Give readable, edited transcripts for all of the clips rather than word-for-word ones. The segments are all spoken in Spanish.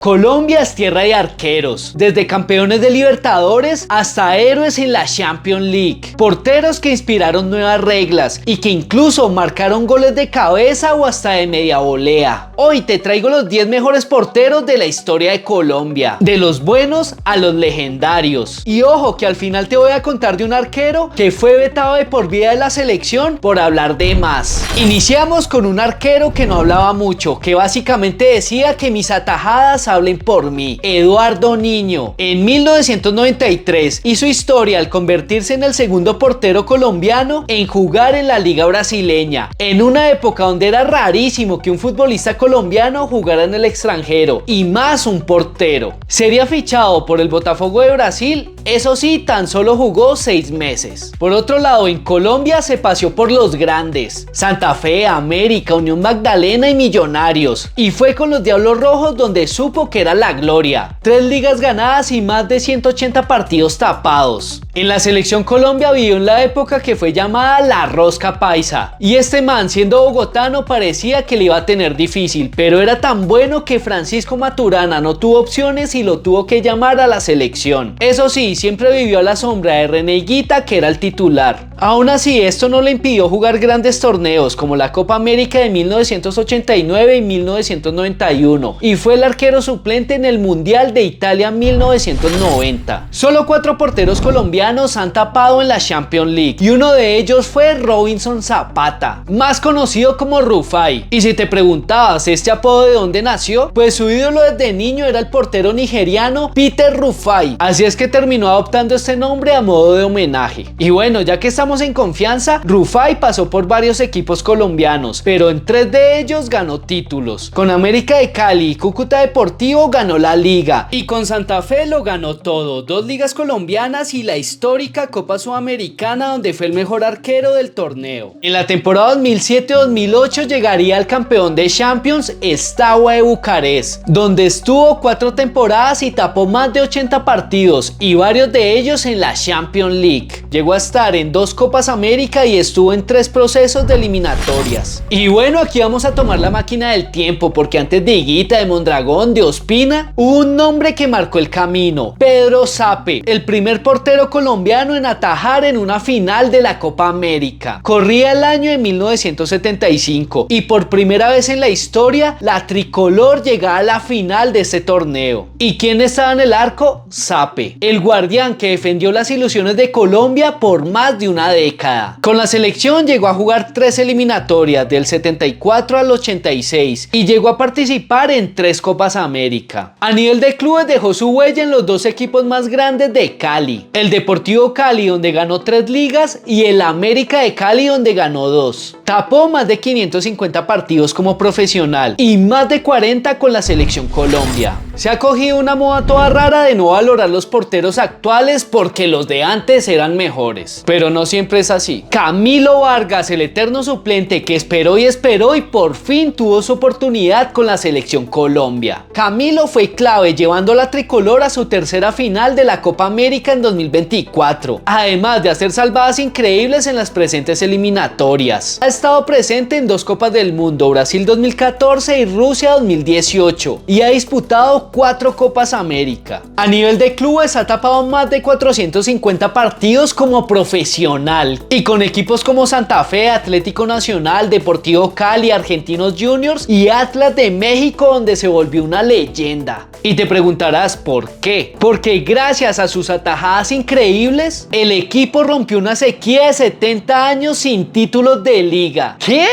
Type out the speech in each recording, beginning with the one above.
Colombia es tierra de arqueros, desde campeones de Libertadores hasta héroes en la Champions League, porteros que inspiraron nuevas reglas y que incluso marcaron goles de cabeza o hasta de media volea. Hoy te traigo los 10 mejores porteros de la historia de Colombia, de los buenos a los legendarios. Y ojo que al final te voy a contar de un arquero que fue vetado de por vida de la selección por hablar de más. Iniciamos con un arquero que no hablaba mucho, que básicamente decía que mis atajadas hablen por mí, Eduardo Niño. En 1993 hizo historia al convertirse en el segundo portero colombiano en jugar en la liga brasileña, en una época donde era rarísimo que un futbolista colombiano jugara en el extranjero, y más un portero. Sería fichado por el Botafogo de Brasil, eso sí, tan solo jugó 6 meses. Por otro lado, en Colombia se paseó por los grandes, Santa Fe, América, Unión Magdalena y Millonarios, y fue con los Diablos Rojos donde supo que era la gloria. 3 ligas ganadas y más de 180 partidos tapados. En la selección Colombia vivió en la época que fue llamada la rosca paisa, y este man, siendo bogotano, parecía que le iba a tener difícil, pero era tan bueno que Francisco Maturana no tuvo opciones y lo tuvo que llamar a la selección. Eso sí, siempre vivió a la sombra de René Higuita, que era el titular. Aún así, esto no le impidió jugar grandes torneos como la Copa América de 1989 y 1991, y fue el arquero suplente en el Mundial de Italia 1990. Solo 4 porteros colombianos han tapado en la Champions League, y uno de ellos fue Robinson Zapata, más conocido como Rufai. Y si te preguntabas este apodo de dónde nació, pues su ídolo desde niño era el portero nigeriano Peter Rufai, así es que terminó adoptando este nombre a modo de homenaje. Y bueno, ya que estamos en confianza, Rufai pasó por varios equipos colombianos, pero en 3 de ellos ganó títulos. Con América de Cali y Cúcuta Deportivo ganó la liga, y con Santa Fe lo ganó todo, 2 ligas colombianas y la histórica Copa Sudamericana, donde fue el mejor arquero del torneo. En la temporada 2007-2008 llegaría al campeón de Champions, Steaua de Bucarest, donde estuvo 4 temporadas y tapó más de 80 partidos, y varios de ellos en la Champions League. Llegó a estar en 2 Copas América y estuvo en 3 procesos de eliminatorias. Y bueno, aquí vamos a tomar la máquina del tiempo, porque antes de Higuita, de Mondragón, de Ospina, hubo un nombre que marcó el camino: Pedro Zape, el primer portero colombiano en atajar en una final de la Copa América. Corría el año de 1975 y por primera vez en la historia la tricolor llegaba a la final de este torneo. ¿Y quién estaba en el arco? Zape, el guardián que defendió las ilusiones de Colombia por más de una década. Con la selección llegó a jugar 3 eliminatorias, del 74 al 86, y llegó a participar en 3 Copas América. A nivel de clubes dejó su huella en los 2 equipos más grandes de Cali: el Deportivo Cali, donde ganó 3 ligas, y el América de Cali, donde ganó 2. Tapó más de 550 partidos como profesional y más de 40 con la selección Colombia. Se ha cogido una moda toda rara de no valorar los porteros actuales porque los de antes eran mejores, pero no siempre es así. Camilo Vargas, el eterno suplente que esperó y por fin tuvo su oportunidad con la selección Colombia. Camilo fue clave llevando a la tricolor a su 3ª final de la Copa América en 2024, además de hacer salvadas increíbles en las presentes eliminatorias. Ha estado presente en 2 Copas del Mundo, Brasil 2014 y Rusia 2018, y ha disputado 4 Copas América. A nivel de clubes ha tapado más de 450 partidos como profesional, y con equipos como Santa Fe, Atlético Nacional, Deportivo Cali, Argentinos Juniors y Atlas de México, donde se volvió una leyenda. Y te preguntarás ¿por qué? Porque gracias a sus atajadas increíbles, el equipo rompió una sequía de 70 años sin títulos de liga. ¿Qué?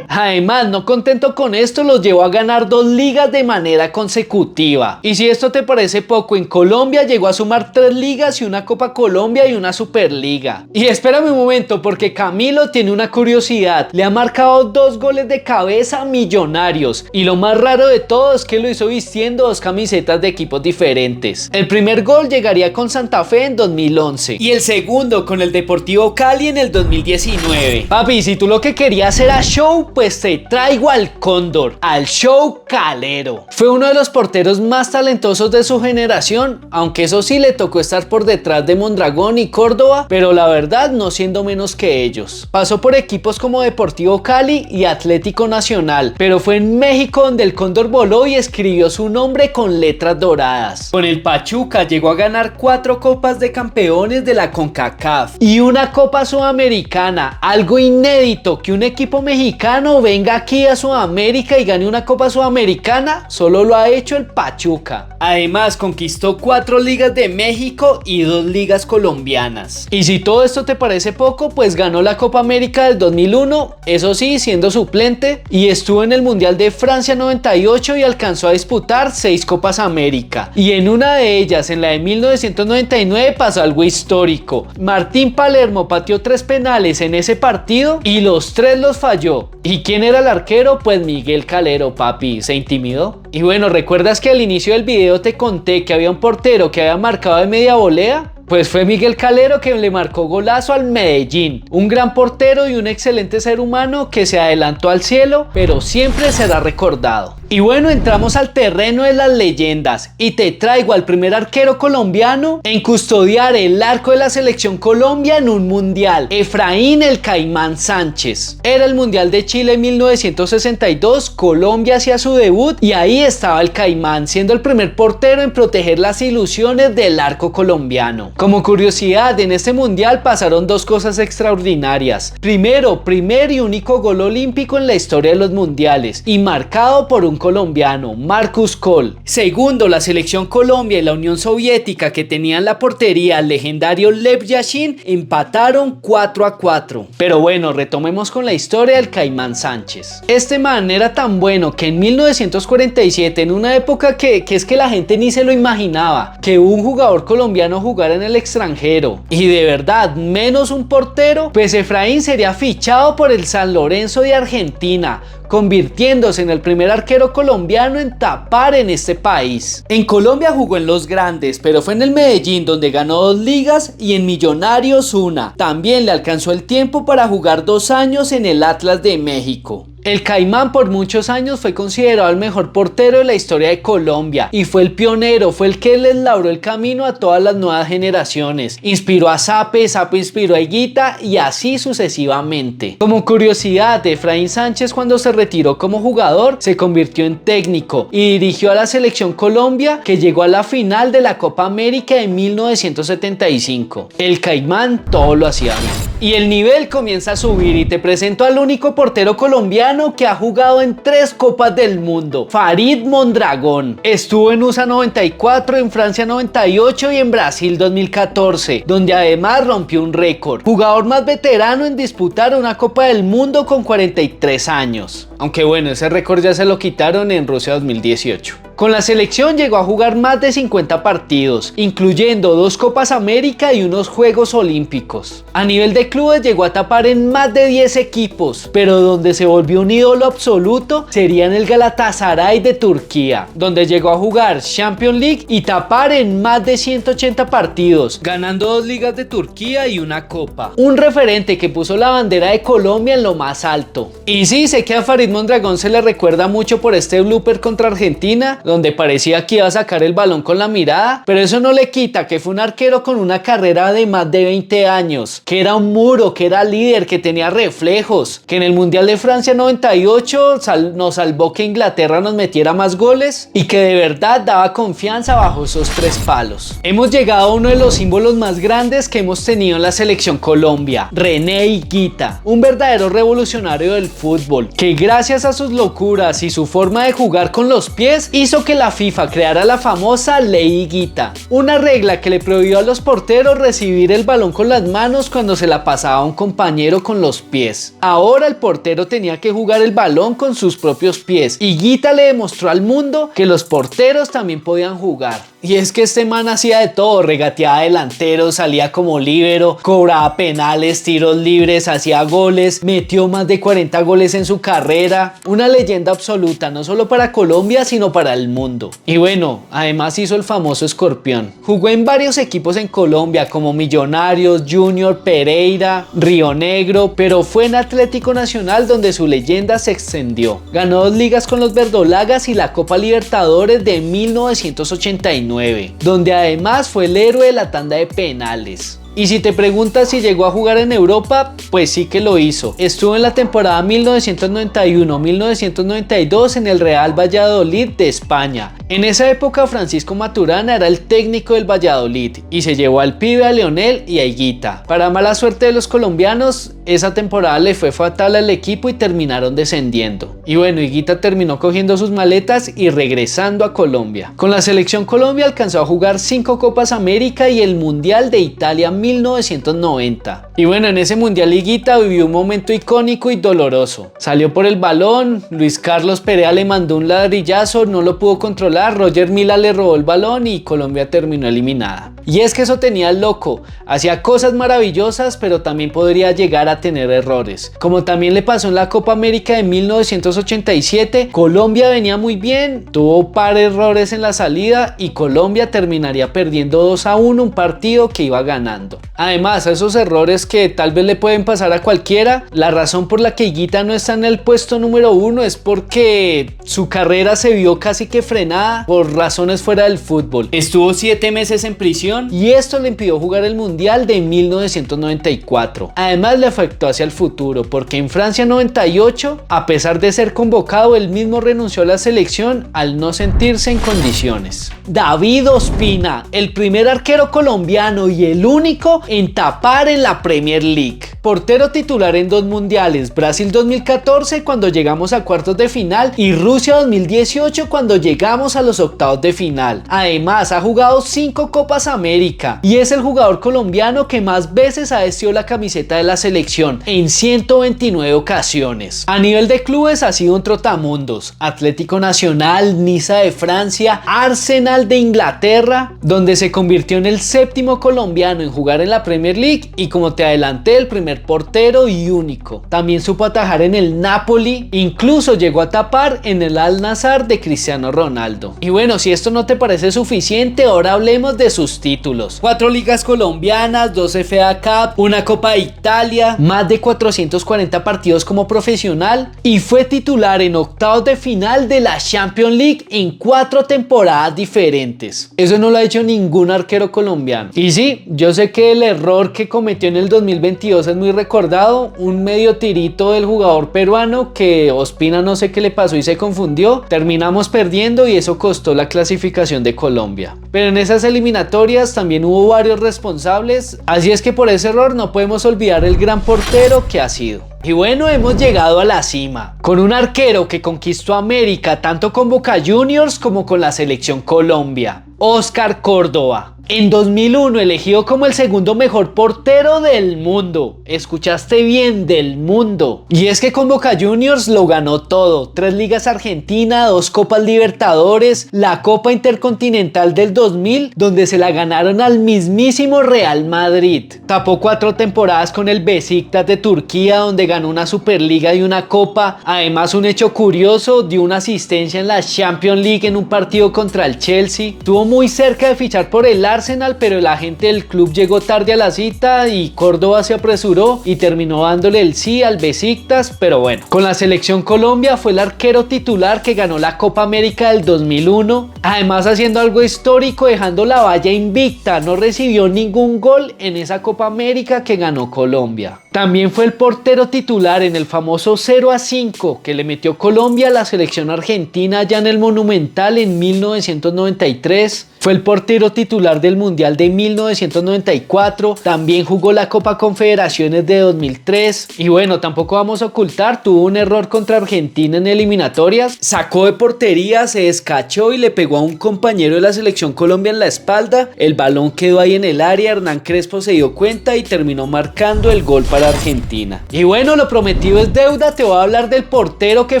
Además, no contento con esto, los llevó a ganar 2 ligas de manera consecutiva. Y si esto te parece poco, en Colombia llegó a sumar 3 ligas y una Copa Colombia y una Superliga. Y espérame un momento, porque Camilo tiene una curiosidad: le ha marcado 2 goles de cabeza a Millonarios, y lo más raro de todo es que lo hizo vistiendo 2 camisetas de equipos diferentes. El primer gol llegaría con Santa Fe en 2011 y el segundo con el Deportivo Cali en el 2019. Papi, si tú lo que querías era show, pues te traigo al Cóndor, al Show Calero. Fue uno de los porteros más talentosos de su generación, aunque eso sí le tocó estar por detrás de Mondragón y Córdoba, pero la verdad no siendo menos que ellos. Pasó por equipos como Deportivo Cali y Atlético Nacional, pero fue en México donde el Cóndor voló y escribió su nombre con letras doradas. Con el Pachuca llegó a ganar 4 Copas de Campeones de la CONCACAF y una Copa Sudamericana, algo inédito que un equipo mexicano venga aquí a Sudamérica y gane una Copa Sudamericana, solo lo ha hecho el Pachuca. Además conquistó 4 ligas de México y 2 ligas colombianas. Y si todo esto te parece poco, pues ganó la Copa América del 2001, eso sí, siendo suplente, y estuvo en el Mundial de Francia 98 y alcanzó a disputar 6 Copas América. Y en una de ellas, en la de 1999, pasó algo histórico. Martín Palermo pateó 3 penales en ese partido y los 3 los falló. ¿Y quién era el arquero? Pues Miguel Calero, papi, se intimidó. Y bueno, ¿recuerdas que al inicio del video te conté que había un portero que había marcado de media volea? Pues fue Miguel Calero que le marcó golazo al Medellín. Un gran portero y un excelente ser humano que se adelantó al cielo, pero siempre será recordado. Y bueno, entramos al terreno de las leyendas y te traigo al primer arquero colombiano en custodiar el arco de la selección Colombia en un mundial, Efraín el Caimán Sánchez. Era el Mundial de Chile en 1962, Colombia hacía su debut y ahí estaba el Caimán, siendo el primer portero en proteger las ilusiones del arco colombiano. Como curiosidad, en este mundial pasaron 2 cosas extraordinarias. Primero, primer y único gol olímpico en la historia de los mundiales y marcado por un colombiano, Marcus Kohl. Segundo, la selección Colombia y la Unión Soviética, que tenían la portería al legendario Lev Yashin, empataron 4-4. Pero bueno, retomemos con la historia del Caimán Sánchez. Este man era tan bueno que en 1947, en una época que es que la gente ni se lo imaginaba, que un jugador colombiano jugara en el extranjero, y de verdad, menos un portero, pues Efraín sería fichado por el San Lorenzo de Argentina, convirtiéndose en el primer arquero colombiano en tapar en este país. En Colombia jugó en los grandes, pero fue en el Medellín donde ganó 2 ligas y en Millonarios una. También le alcanzó el tiempo para jugar 2 años en el Atlas de México. El Caimán por muchos años fue considerado el mejor portero de la historia de Colombia y fue el pionero, fue el que les labró el camino a todas las nuevas generaciones. Inspiró a Sape, Sape inspiró a Higuita y así sucesivamente. Como curiosidad, Efraín Sánchez cuando se retiró como jugador se convirtió en técnico y dirigió a la selección Colombia que llegó a la final de la Copa América en 1975. El Caimán todo lo hacía bien. Y el nivel comienza a subir y te presento al único portero colombiano que ha jugado en 3 Copas del Mundo, Farid Mondragón. Estuvo en USA 94, en Francia 98 y en Brasil 2014, donde además rompió un récord. Jugador más veterano en disputar una Copa del Mundo con 43 años. Aunque bueno, ese récord ya se lo quitaron en Rusia 2018. Con la selección llegó a jugar más de 50 partidos, incluyendo 2 Copas América y unos Juegos Olímpicos. A nivel de clubes llegó a tapar en más de 10 equipos, pero donde se volvió un ídolo absoluto sería en el Galatasaray de Turquía, donde llegó a jugar Champions League y tapar en más de 180 partidos, ganando 2 ligas de Turquía y una copa. Un referente que puso la bandera de Colombia en lo más alto. Y sí, sé que a Farid Mondragón se le recuerda mucho por este blooper contra Argentina, donde parecía que iba a sacar el balón con la mirada, pero eso no le quita que fue un arquero con una carrera de más de 20 años, que era un muro, que era líder, que tenía reflejos, que en el Mundial de Francia 98 nos salvó que Inglaterra nos metiera más goles y que de verdad daba confianza bajo esos 3 palos. Hemos llegado a uno de los símbolos más grandes que hemos tenido en la selección Colombia, René Higuita, un verdadero revolucionario del fútbol, que gracias a sus locuras y su forma de jugar con los pies hizo que la FIFA creara la famosa Ley Higuita, una regla que le prohibió a los porteros recibir el balón con las manos cuando se la pasaba a un compañero con los pies. Ahora el portero tenía que jugar el balón con sus propios pies. Higuita le demostró al mundo que los porteros también podían jugar. Y es que este man hacía de todo, regateaba delanteros, salía como líbero, cobraba penales, tiros libres, hacía goles, metió más de 40 goles en su carrera. Una leyenda absoluta, no solo para Colombia, sino para el al mundo. Y bueno, además hizo el famoso escorpión. Jugó en varios equipos en Colombia como Millonarios, Junior, Pereira, Río Negro, pero fue en Atlético Nacional donde su leyenda se extendió. Ganó 2 ligas con los verdolagas y la Copa Libertadores de 1989, donde además fue el héroe de la tanda de penales. Y si te preguntas si llegó a jugar en Europa, pues sí que lo hizo. Estuvo en la temporada 1991-1992 en el Real Valladolid de España. En esa época Francisco Maturana era el técnico del Valladolid y se llevó al pibe, a Leonel y a Higuita. Para mala suerte de los colombianos, esa temporada le fue fatal al equipo y terminaron descendiendo. Y bueno, Higuita terminó cogiendo sus maletas y regresando a Colombia. Con la selección Colombia alcanzó a jugar 5 Copas América y el Mundial de Italia 1990. Y bueno, en ese Mundial Higuita vivió un momento icónico y doloroso. Salió por el balón, Luis Carlos Perea le mandó un ladrillazo, no lo pudo controlar, Roger Mila le robó el balón y Colombia terminó eliminada. Y es que eso tenía el loco, hacía cosas maravillosas, pero también podría llegar a tener errores. Como también le pasó en la Copa América de 1987, Colombia venía muy bien, tuvo par de errores en la salida y Colombia terminaría perdiendo 2-1 un partido que iba ganando. Además, a esos errores que tal vez le pueden pasar a cualquiera, la razón por la que Higuita no está en el puesto número 1 es porque su carrera se vio casi que frenada por razones fuera del fútbol. Estuvo 7 meses en prisión y esto le impidió jugar el Mundial de 1994. Además le afectó hacia el futuro porque en Francia 98, a pesar de ser convocado, él mismo renunció a la selección al no sentirse en condiciones. David Ospina, el primer arquero colombiano y el único en tapar en la Premier League. Portero titular en 2 mundiales, Brasil 2014 cuando llegamos a cuartos de final y Rusia 2018 cuando llegamos a los octavos de final. Además ha jugado 5 Copas América y es el jugador colombiano que más veces ha vestido la camiseta de la selección, en 129 ocasiones. A nivel de clubes ha sido un trotamundos: Atlético Nacional, Niza de Francia, Arsenal de Inglaterra, donde se convirtió en el 7º colombiano en jugar en la Premier League y, como te adelanté, el primer portero y único. También supo atajar en el Napoli, incluso llegó a tapar en el Al-Nassr de Cristiano Ronaldo. Y bueno, si esto no te parece suficiente, ahora hablemos de sus títulos: 4 ligas colombianas, 2 FA Cup, una Copa de Italia, más de 440 partidos como profesional y fue titular en octavos de final de la Champions League en 4 temporadas diferentes. Eso no lo ha hecho ningún arquero colombiano. Y sí, yo sé que el error que cometió en el 2022 es muy recordado, un medio tirito del jugador peruano que Ospina no sé qué le pasó y se confundió, terminamos perdiendo y eso costó la clasificación de Colombia. Pero en esas eliminatorias también hubo varios responsables, así es que por ese error no podemos olvidar el gran portero que ha sido. Y bueno, hemos llegado a la cima, con un arquero que conquistó América tanto con Boca Juniors como con la selección Colombia: Oscar Córdoba. En 2001 elegido como el 2º mejor portero del mundo. Escuchaste bien, del mundo. Y es que con Boca Juniors lo ganó todo: 3 ligas argentinas, 2 Copas Libertadores, la Copa Intercontinental del 2000, donde se la ganaron al mismísimo Real Madrid. Tapó 4 temporadas con el Beşiktaş de Turquía, donde ganó una Superliga y una Copa. Además, un hecho curioso, dio una asistencia en la Champions League en un partido contra el Chelsea. Estuvo muy cerca de fichar por el Arsenal, pero el agente del club llegó tarde a la cita y Córdoba se apresuró y terminó dándole el sí al Beşiktaş. Pero bueno, con la selección Colombia fue el arquero titular que ganó la Copa América del 2001, además haciendo algo histórico, dejando la valla invicta. No recibió ningún gol en esa Copa América que ganó Colombia. También fue el portero titular en el famoso 0-5 que le metió Colombia a la selección argentina allá en el Monumental en 1993. Fue el portero titular del Mundial de 1994. También jugó la Copa Confederaciones de 2003. Y bueno, tampoco vamos a ocultar, tuvo un error contra Argentina en eliminatorias. Sacó de portería, se descachó y le pegó a un compañero de la selección Colombia en la espalda. El balón quedó ahí en el área. Hernán Crespo se dio cuenta y terminó marcando el gol para Argentina. Y bueno, lo prometido es deuda. Te voy a hablar del portero que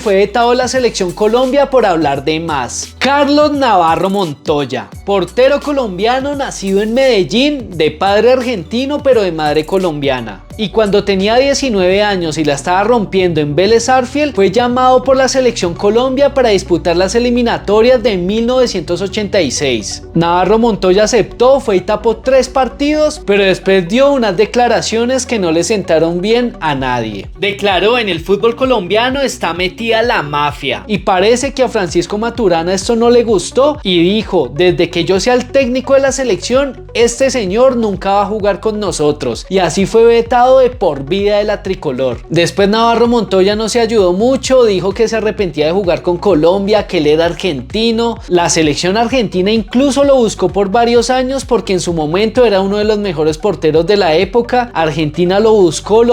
fue vetado de la selección Colombia por hablar de más: Carlos Navarro Montoya. Portero colombiano nacido en Medellín, de padre argentino pero de madre colombiana. y cuando tenía 19 años y la estaba rompiendo en Vélez Sarsfield, fue llamado por la selección Colombia para disputar las eliminatorias de 1986. Navarro Montoya aceptó, fue y tapó 3 partidos, pero después dio unas declaraciones que no le sentaron bien a nadie. Declaró: en el fútbol colombiano está metida la mafia, y parece que a Francisco Maturana esto no le gustó y dijo: desde que yo sea el técnico de la selección, este señor nunca va a jugar con nosotros, y así fue vetado de por vida de la tricolor. Después Navarro Montoya no se ayudó mucho, dijo que se arrepentía de jugar con Colombia, que él era argentino. La selección argentina incluso lo buscó por varios años porque en su momento era uno de los mejores porteros de la época. Argentina lo buscó,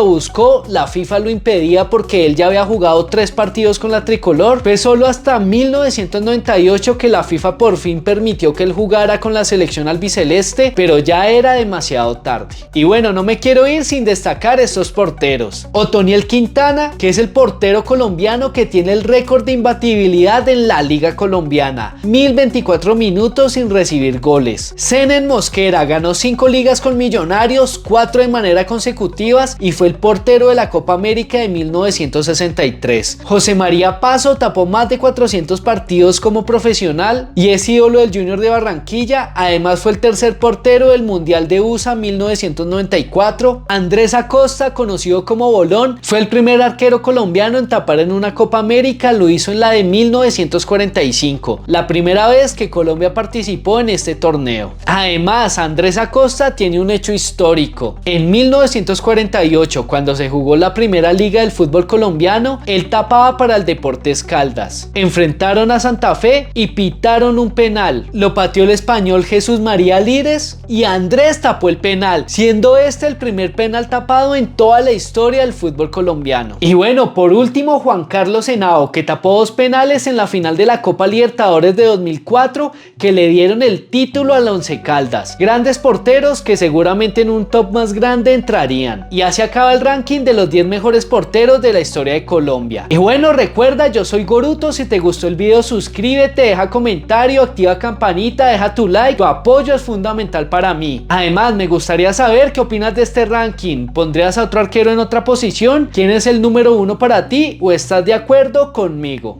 la FIFA lo impedía porque él ya había jugado 3 partidos con la tricolor. Fue solo hasta 1998 que la FIFA por fin permitió que él jugara con la selección albiceleste, pero ya era demasiado tarde. Y bueno, no me quiero ir sin destacar estos porteros. Otoniel Quintana, que es el portero colombiano que tiene el récord de imbatibilidad en la liga colombiana, 1024 minutos sin recibir goles. Senen Mosquera ganó 5 ligas con Millonarios, 4 de manera consecutivas, y fue el portero de la Copa América de 1963. José María Paso tapó más de 400 partidos como profesional y es ídolo del Junior de Barranquilla. Además fue el tercer portero del Mundial de USA 1994. Andrés Acosta, conocido como Bolón, fue el primer arquero colombiano en tapar en una Copa América, lo hizo en la de 1945, la primera vez que Colombia participó en este torneo. Además, Andrés Acosta tiene un hecho histórico. En 1948, cuando se jugó la primera liga del fútbol colombiano, él tapaba para el Deportes Caldas. Enfrentaron a Santa Fe y pitaron un penal. Lo pateó el español Jesús María Lires y Andrés tapó el penal, siendo este el primer penal tapado en toda la historia del fútbol colombiano. Y bueno, por último, Juan Carlos Henao, que tapó 2 penales en la final de la Copa Libertadores de 2004, que le dieron el título al Once Caldas. Grandes porteros que seguramente en un top más grande entrarían. Y así acaba el ranking de los 10 mejores porteros de la historia de Colombia. Y bueno, recuerda, yo soy Goruto. Si te gustó el video, suscríbete, deja comentario, activa campanita, deja tu like. Tu apoyo es fundamental para mí. Además, me gustaría saber qué opinas de este ranking. ¿Pondrías a otro arquero en otra posición? ¿Quién es el número 1 para ti o estás de acuerdo conmigo?